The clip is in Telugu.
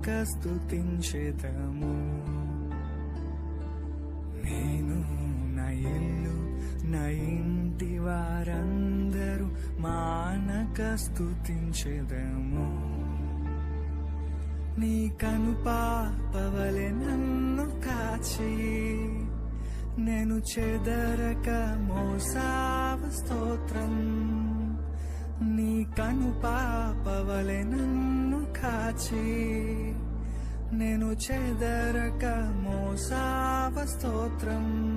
స్తుతించెదము. నేను నా ఇల్లు నా ఇంటి వారందరూ మానక స్తుతించెదము. నీ కనుపాపవలె నన్ను కాచి నేను చెదరక మోసావ స్తోత్రం. నీ కనుపాపవలె నన్ను కాచి నేను చెదరక మోసావ స్తోత్రం.